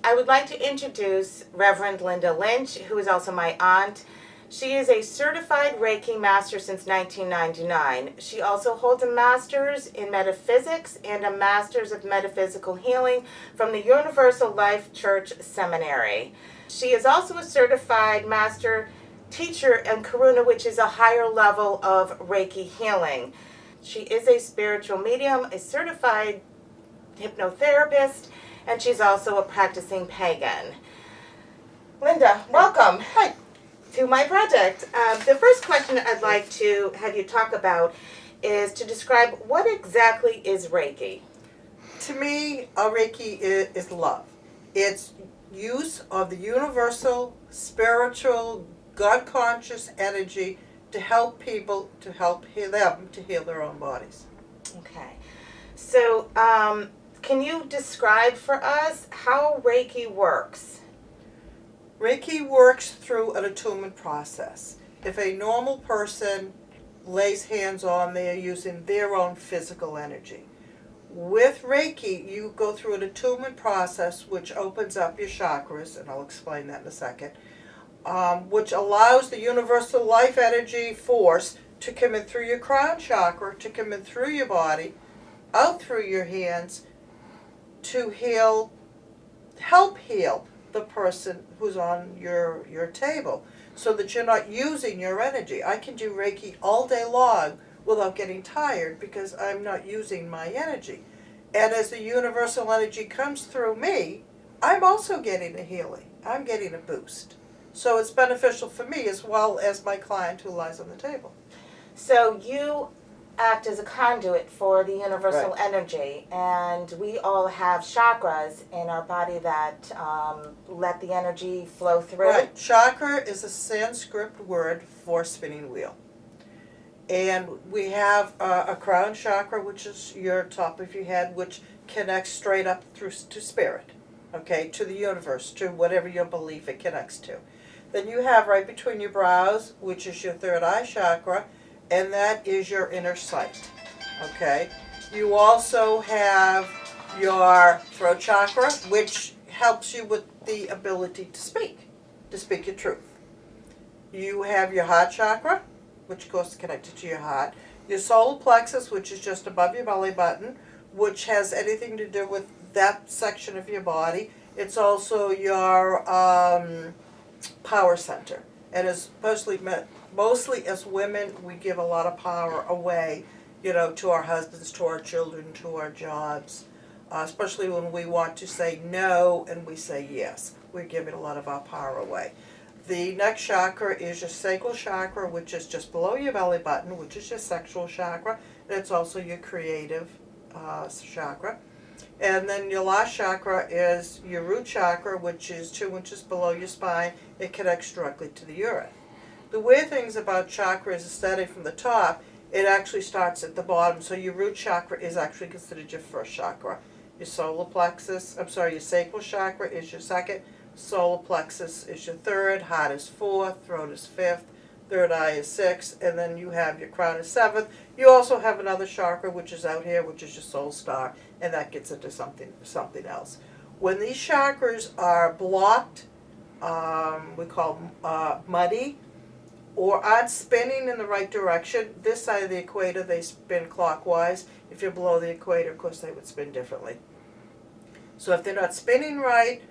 I would like to introduce Reverend Linda Lynch, who is also my aunt. She is a certified Reiki master since 1999. She also holds a master's in metaphysics and a master's of metaphysical healing from the Universal Life Church Seminary. She is also a certified master teacher in Karuna, which is a higher level of Reiki healing. She is a spiritual medium, a certified hypnotherapist, and she's also a practicing pagan. Linda, welcome. Hi. To my project. The first question I'd like to have you talk about is to describe what exactly is Reiki. To me, Reiki is love. It's use of the universal, spiritual, God-conscious energy to help people, to help heal them, to heal their own bodies. Okay. So, can you describe for us how Reiki works? Reiki works through an attunement process. If a normal person lays hands on, they are using their own physical energy. With Reiki, you go through an attunement process which opens up your chakras, and I'll explain that in a second, which allows the universal life energy force to come in through your crown chakra, to come in through your body, out through your hands, to heal, help heal the person who's on your table, so that you're not using your energy. I can do Reiki all day long without getting tired because I'm not using my energy. And as the universal energy comes through me, I'm also getting a healing. I'm getting a boost. So it's beneficial for me as well as my client who lies on the table. So you act as a conduit for the universal Right. energy, and we all have chakras in our body that let the energy flow through. Right. Chakra is a Sanskrit word for spinning wheel. And we have a crown chakra, which is your top of your head, which connects straight up through to spirit, okay, to the universe, to whatever your belief it connects to. Then you have right between your brows, which is your third eye chakra, and that is your inner sight, okay? You also have your throat chakra, which helps you with the ability to speak your truth. You have your heart chakra, which goes connected to your heart. Your solar plexus, which is just above your belly button, which has anything to do with that section of your body. It's also your power center. And mostly as women, we give a lot of power away, to our husbands, to our children, to our jobs, especially when we want to say no and we say yes. We're giving a lot of our power away. The next chakra is your sacral chakra, which is just below your belly button, which is your sexual chakra. And it's also your creative chakra. And then your last chakra is your root chakra, which is 2 inches below your spine. It connects directly to the earth. The weird things about chakras is starting from the top, it actually starts at the bottom. So your root chakra is actually considered your first chakra. Your your sacral chakra is your second. Solar plexus is your third. Heart is fourth. Throat is fifth. Third eye is sixth. And then you have your crown is seventh. You also have another chakra, which is out here, which is your soul star. And that gets into something else. When these chakras are blocked, we call them muddy, or aren't spinning in the right direction. This side of the equator, they spin clockwise. If you're below the equator, of course, they would spin differently. So if they're not spinning right,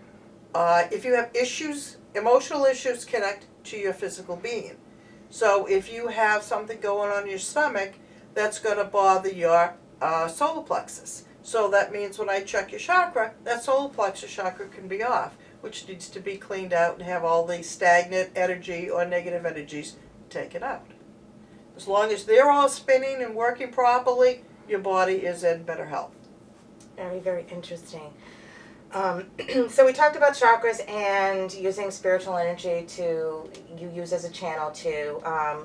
if you have issues, emotional issues connect to your physical being. So if you have something going on in your stomach, that's going to bother your solar plexus. So that means when I check your chakra, that solar plexus chakra can be off, which needs to be cleaned out and have all the stagnant energy or negative energies taken out. As long as they're all spinning and working properly, your body is in better health. Very, very interesting. So we talked about chakras and using spiritual energy you use as a channel to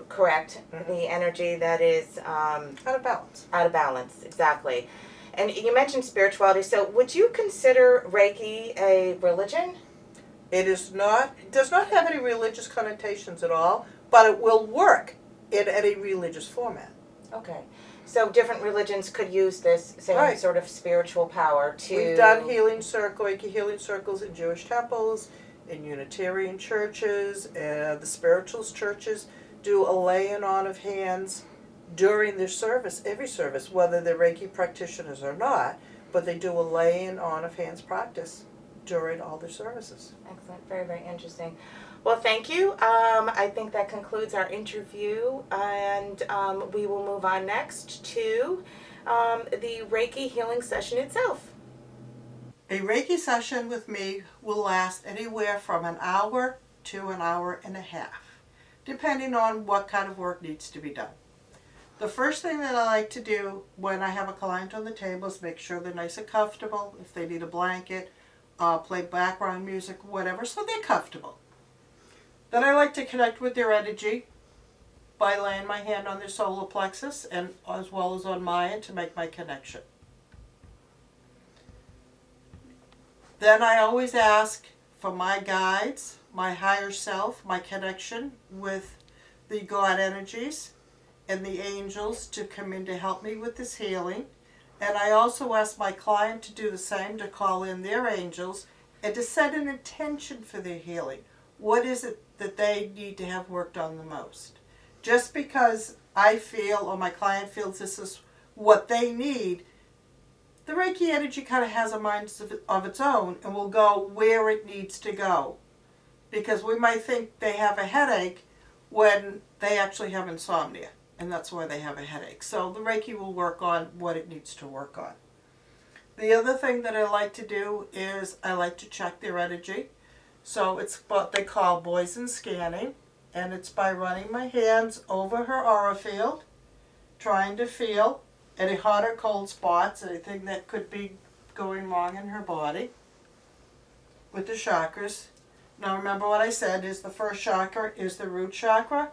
correct the energy that is Out of balance. Out of balance, exactly. And you mentioned spirituality. So would you consider Reiki a religion? It does not have any religious connotations at all, but it will work in any religious format. Okay. So different religions could use this same Right. sort of spiritual power to... We've done Reiki healing circles in Jewish temples, in Unitarian churches, and the spiritualist churches do a laying on of hands during their service, every service, whether they're Reiki practitioners or not, but they do a laying on of hands practice during all their services. Excellent. Very, very interesting. Well, thank you. I think that concludes our interview, and we will move on next to the Reiki healing session itself. A Reiki session with me will last anywhere from an hour to an hour and a half, depending on what kind of work needs to be done. The first thing that I like to do when I have a client on the table is make sure they're nice and comfortable. If they need a blanket, play background music, whatever, so they're comfortable. Then I like to connect with their energy by laying my hand on their solar plexus and as well as on mine to make my connection. Then I always ask for my guides, my higher self, my connection with the God energies and the angels to come in to help me with this healing. And I also ask my client to do the same, to call in their angels and to set an intention for their healing. What is it that they need to have worked on the most? Just because I feel or my client feels this is what they need, the Reiki energy kind of has a mind of its own and will go where it needs to go. Because we might think they have a headache when they actually have insomnia, and that's why they have a headache. So the Reiki will work on what it needs to work on. The other thing that I like to do is I like to check their energy. So it's what they call Boysen scanning, and it's by running my hands over her aura field, trying to feel any hot or cold spots, anything that could be going wrong in her body with the chakras. Now remember what I said is the first chakra is the root chakra,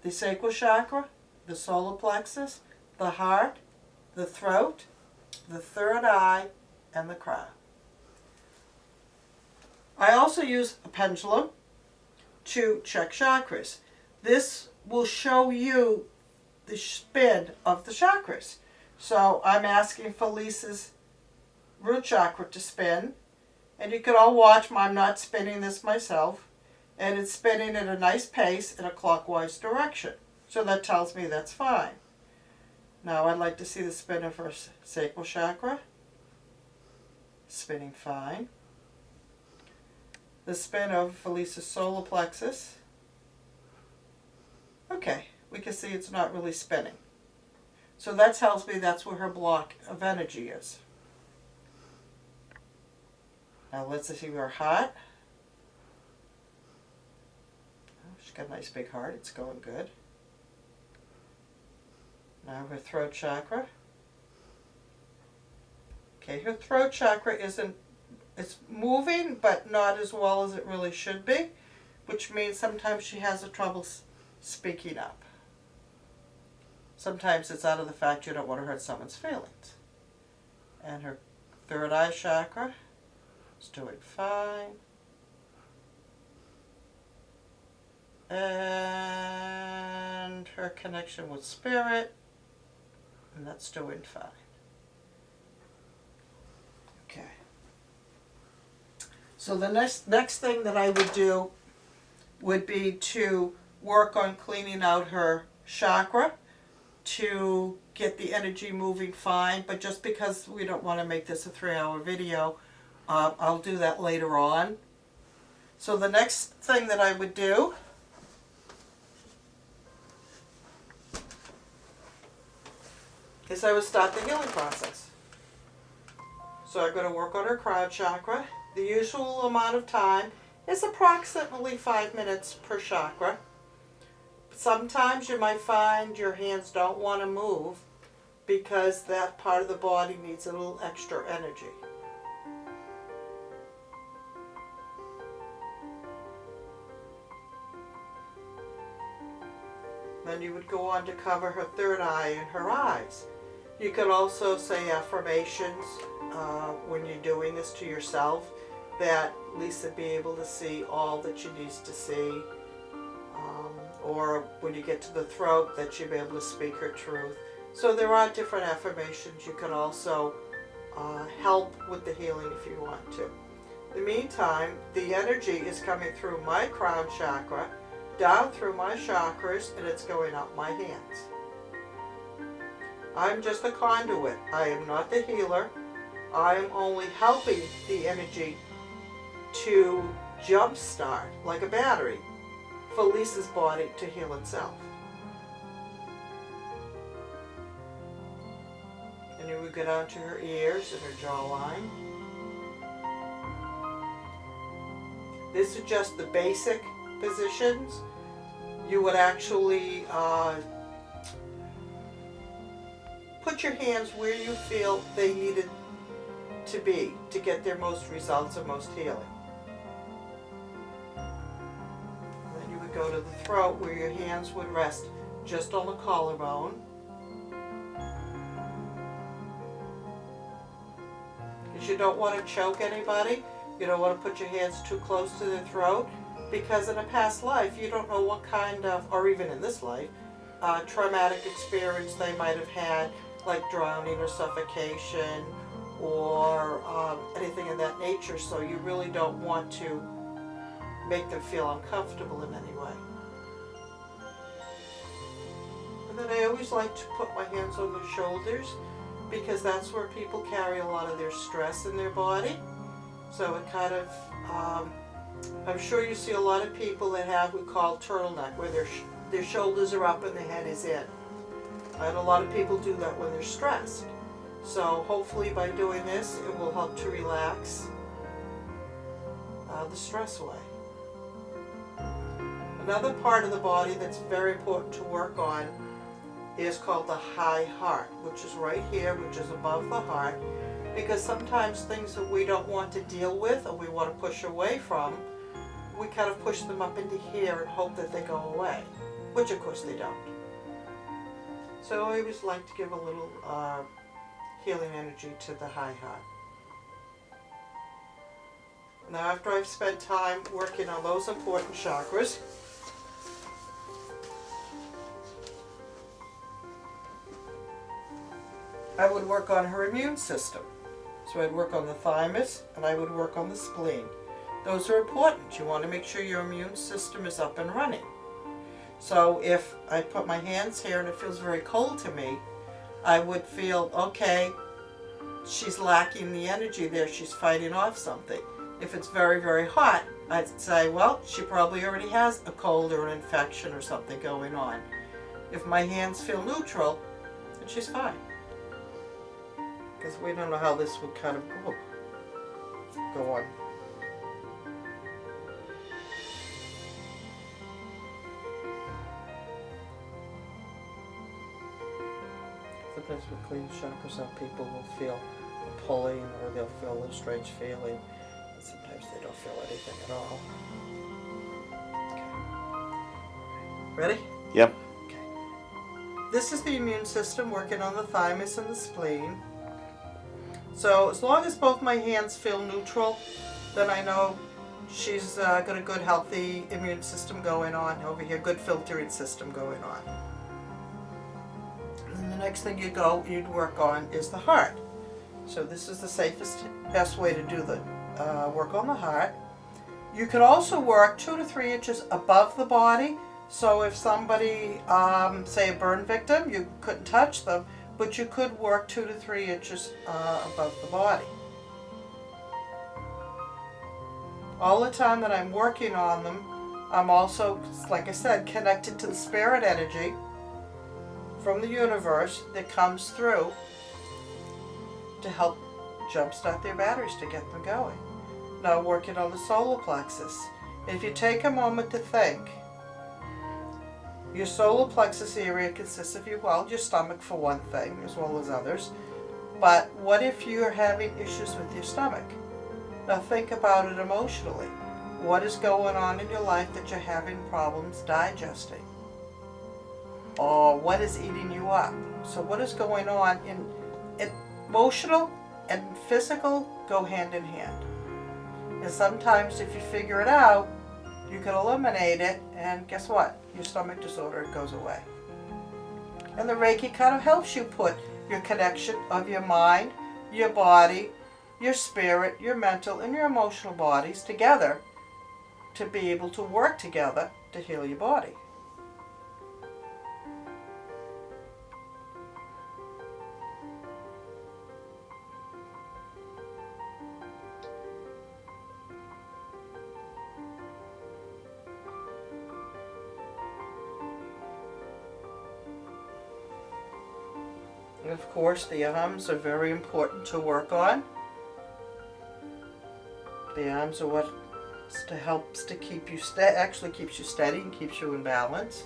the sacral chakra, the solar plexus, the heart, the throat, the third eye, and the crown. I also use a pendulum to check chakras. This will show you the spin of the chakras. So I'm asking for Lisa's root chakra to spin. And you can all watch, I'm not spinning this myself. And it's spinning at a nice pace in a clockwise direction. So that tells me that's fine. Now I'd like to see the spin of her sacral chakra. Spinning fine. The spin of Lisa's solar plexus. Okay, we can see it's not really spinning. So that tells me that's where her block of energy is. Now let's see her heart. Oh, she's got a nice big heart, it's going good. Now her throat chakra. Okay, her throat chakra it's moving, but not as well as it really should be, which means sometimes she has a trouble speaking up. Sometimes it's out of the fact you don't want to hurt someone's feelings. And her third eye chakra is doing fine. And her connection with spirit, and that's doing fine. Okay. So the next thing that I would do would be to work on cleaning out her chakra to get the energy moving fine. But just because we don't want to make this a 3-hour video, I'll do that later on. So the next thing that I would do is I would start the healing process. So I'm going to work on her crown chakra. The usual amount of time is approximately 5 minutes per chakra. Sometimes you might find your hands don't want to move because that part of the body needs a little extra energy. Then you would go on to cover her third eye and her eyes. You could also say affirmations when you're doing this to yourself, that Lisa be able to see all that she needs to see. Or when you get to the throat, that she'll be able to speak her truth. So there are different affirmations. You can also help with the healing if you want to. In the meantime, the energy is coming through my crown chakra, down through my chakras, and it's going up my hands. I'm just a conduit. I am not the healer. I am only helping the energy to jumpstart, like a battery, for Lisa's body to heal itself. And then we go down to her ears and her jawline. This is just the basic positions. You would actually put your hands where you feel they needed to be to get their most results and most healing. And then you would go to the throat where your hands would rest just on the collarbone. Because you don't want to choke anybody. You don't want to put your hands too close to their throat, because in a past life you don't know what kind of, or even in this life, traumatic experience they might have had, like drowning or suffocation or anything of that nature, so you really don't want to make them feel uncomfortable in any way. And then I always like to put my hands on their shoulders, because that's where people carry a lot of their stress in their body. So it kind of, I'm sure you see a lot of people that have what we call turtleneck, where their shoulders are up and the head is in. And a lot of people do that when they're stressed. So hopefully by doing this, it will help to relax the stress away. Another part of the body that's very important to work on is called the high heart, which is right here, which is above the heart. Because sometimes things that we don't want to deal with or we want to push away from, we kind of push them up into here and hope that they go away, which of course they don't. So I always like to give a little healing energy to the high heart. Now after I've spent time working on those important chakras, I would work on her immune system. So I'd work on the thymus and I would work on the spleen. Those are important. You want to make sure your immune system is up and running. So if I put my hands here and it feels very cold to me, I would feel, okay, she's lacking the energy there. She's fighting off something. If it's very, very hot, I'd say, well, she probably already has a cold or an infection or something going on. If my hands feel neutral, then she's fine. Because we don't know how this would kind of go on. Sometimes with clean chakras, some people will feel a pulling or they'll feel a strange feeling. And sometimes they don't feel anything at all. Okay. Ready? Yep. Okay. This is the immune system working on the thymus and the spleen. So as long as both my hands feel neutral, then I know she's got a good healthy immune system going on over here, good filtering system going on. And the next thing you'd work on is the heart. So this is the safest, best way to do the work on the heart. You could also work 2 to 3 inches above the body. So if somebody, say a burn victim, you couldn't touch them, but you could work 2 to 3 inches above the body. All the time that I'm working on them, I'm also, like I said, connected to the spirit energy from the universe that comes through to help jumpstart their batteries to get them going. Now working on the solar plexus. If you take a moment to think, your solar plexus area consists of your stomach for one thing, as well as others. But what if you're having issues with your stomach? Now think about it emotionally. What is going on in your life that you're having problems digesting? Or what is eating you up? So what is going on in emotional and physical go hand in hand. And sometimes if you figure it out, you can eliminate it, and guess what? Your stomach disorder goes away. And the Reiki kind of helps you put your connection of your mind, your body, your spirit, your mental, and your emotional bodies together to be able to work together to heal your body. And of course, the arms are very important to work on. The arms are what helps to keep you actually keeps you steady and keeps you in balance.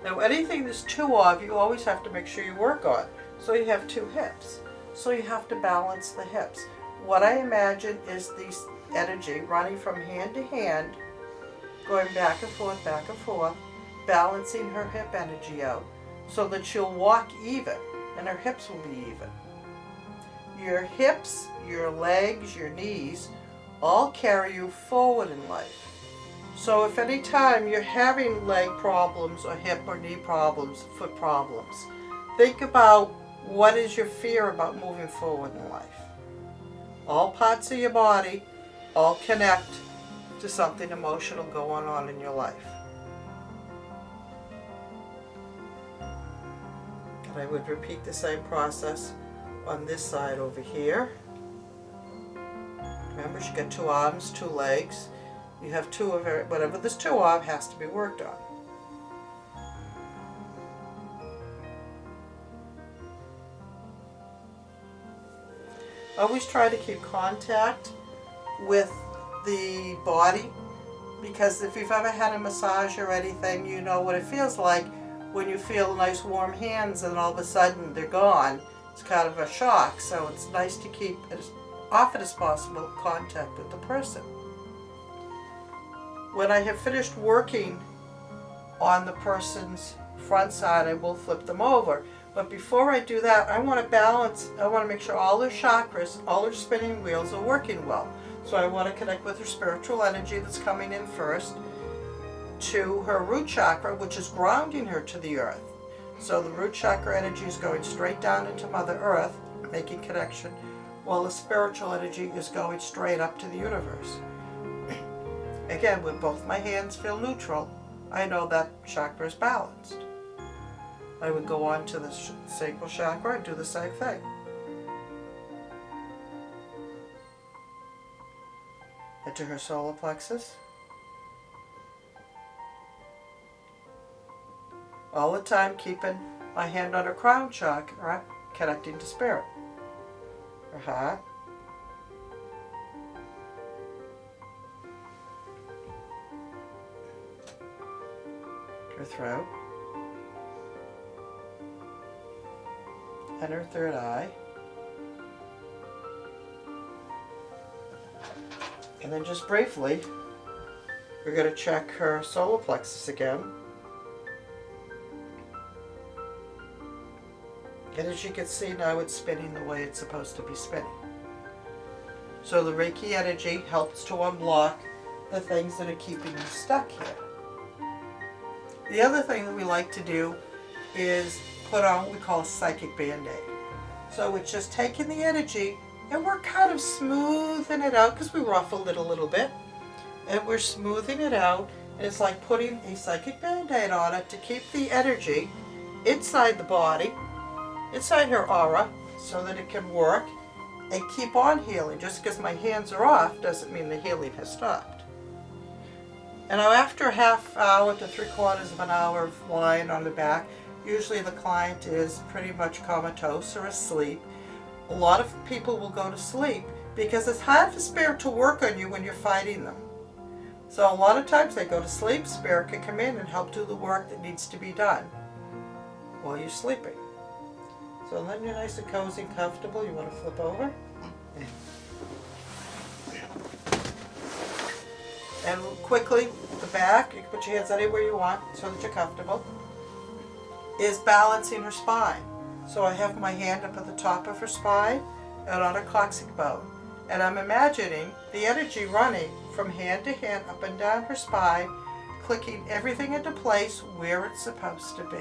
Now, anything there's two of, you always have to make sure you work on. So you have two hips. So you have to balance the hips. What I imagine is this energy running from hand to hand, going back and forth, balancing her hip energy out so that she'll walk even and her hips will be even. Your hips, your legs, your knees all carry you forward in life. So if any time you're having leg problems or hip or knee problems, foot problems, think about what is your fear about moving forward in life. All parts of your body all connect to something emotional going on in your life. And I would repeat the same process on this side over here. Remember, she got two arms, two legs. You have two of her, whatever there's two of has to be worked on. Always try to keep contact with the body, because if you've ever had a massage or anything, you know what it feels like when you feel nice warm hands and all of a sudden they're gone. It's kind of a shock, so it's nice to keep as often as possible contact with the person. When I have finished working on the person's front side, I will flip them over. But before I do that, I want to balance, I want to make sure all their chakras, all their spinning wheels are working well. So I want to connect with her spiritual energy that's coming in first to her root chakra, which is grounding her to the earth. So the root chakra energy is going straight down into Mother Earth, making connection, while the spiritual energy is going straight up to the universe. Again, when both my hands feel neutral, I know that chakra is balanced. I would go on to the sacral chakra and do the same thing. Into her solar plexus. All the time keeping my hand on her crown chakra, connecting to spirit. Her heart. Her throat. And her third eye. And then just briefly, we're going to check her solar plexus again. And as you can see now, it's spinning the way it's supposed to be spinning. So the Reiki energy helps to unblock the things that are keeping you stuck here. The other thing that we like to do is put on what we call a psychic band-aid. So it's just taking the energy and we're kind of smoothing it out because we ruffled it a little bit. And we're smoothing it out, and it's like putting a psychic band-aid on it to keep the energy inside the body, inside her aura, so that it can work and keep on healing. Just because my hands are off doesn't mean the healing has stopped. And now after a half hour to 3/4 of an hour of lying on the back, usually the client is pretty much comatose or asleep. A lot of people will go to sleep because it's hard for spirit to work on you when you're fighting them. So a lot of times they go to sleep, spirit can come in and help do the work that needs to be done while you're sleeping. So then you're nice and cozy and comfortable. You want to flip over. And quickly, the back, you can put your hands anywhere you want so that you're comfortable, is balancing her spine. So I have my hand up at the top of her spine and on her coccyx bone. And I'm imagining the energy running from hand to hand up and down her spine, clicking everything into place where it's supposed to be.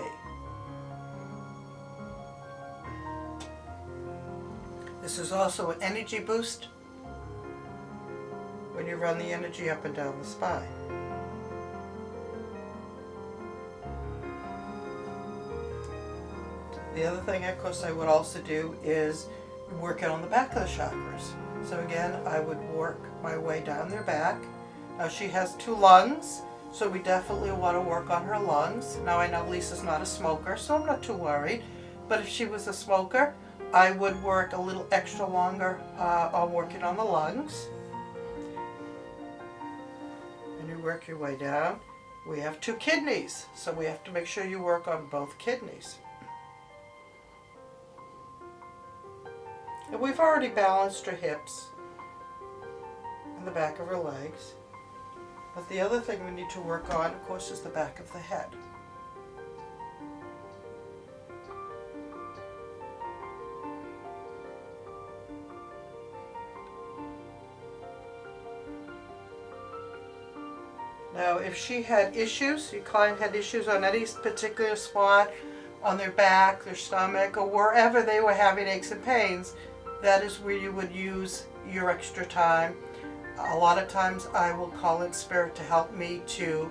This is also an energy boost when you run the energy up and down the spine. The other thing, of course, I would also do is work it on the back of the chakras. So again, I would work my way down their back. Now she has 2 lungs, so we definitely want to work on her lungs. Now I know Lisa's not a smoker, so I'm not too worried. But if she was a smoker, I would work a little extra longer on working on the lungs. And you work your way down. We have 2 kidneys, so we have to make sure you work on both kidneys. And we've already balanced her hips and the back of her legs. But the other thing we need to work on, of course, is the back of the head. Now, if she had issues, your client had issues on any particular spot, on their back, their stomach, or wherever they were having aches and pains, that is where you would use your extra time. A lot of times I will call in spirit to help me to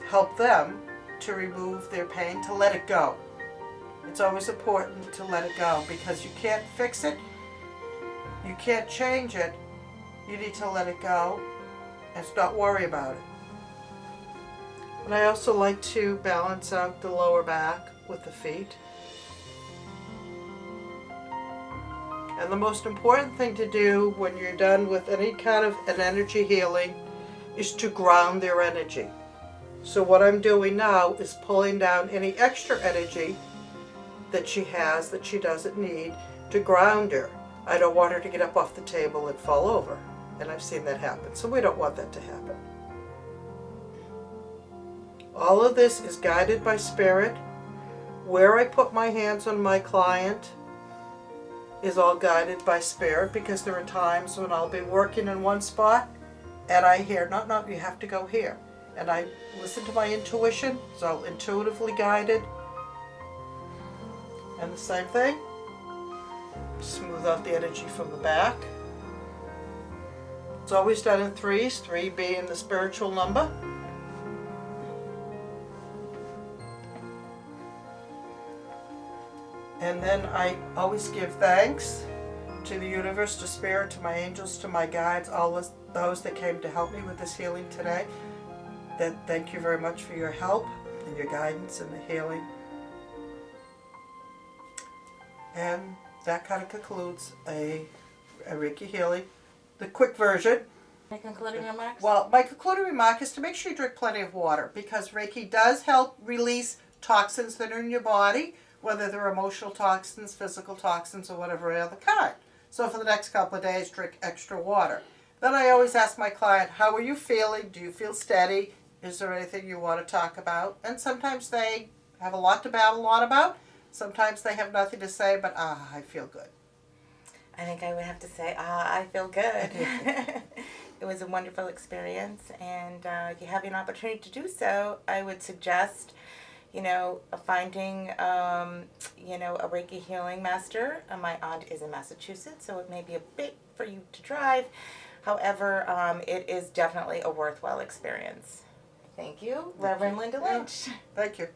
help them to remove their pain, to let it go. It's always important to let it go because you can't fix it, you can't change it, you need to let it go and not worry about it. And I also like to balance out the lower back with the feet. And the most important thing to do when you're done with any kind of an energy healing is to ground their energy. So what I'm doing now is pulling down any extra energy that she has that she doesn't need to ground her. I don't want her to get up off the table and fall over. And I've seen that happen. So we don't want that to happen. All of this is guided by spirit. Where I put my hands on my client is all guided by spirit, because there are times when I'll be working in one spot and I hear, no, you have to go here. And I listen to my intuition, it's all intuitively guided. And the same thing, smooth out the energy from the back. It's always done in 3s, 3 being the spiritual number. And then I always give thanks to the universe, to spirit, to my angels, to my guides, all those that came to help me with this healing today. That thank you very much for your help and your guidance and the healing. And that kind of concludes a Reiki healing. The quick version. My concluding remarks? Well, my concluding remark is to make sure you drink plenty of water, because Reiki does help release toxins that are in your body, whether they're emotional toxins, physical toxins, or whatever other kind. So for the next couple of days, drink extra water. Then I always ask my client, how are you feeling? Do you feel steady? Is there anything you want to talk about? And sometimes they have a lot to babble on about. Sometimes they have nothing to say, but I feel good. I think I would have to say, I feel good. It was a wonderful experience, and if you have an opportunity to do so, I would suggest, finding, a Reiki healing master. My aunt is in Massachusetts, so it may be a bit for you to drive. However, it is definitely a worthwhile experience. Thank you, Reverend Linda Lynch. Thank you.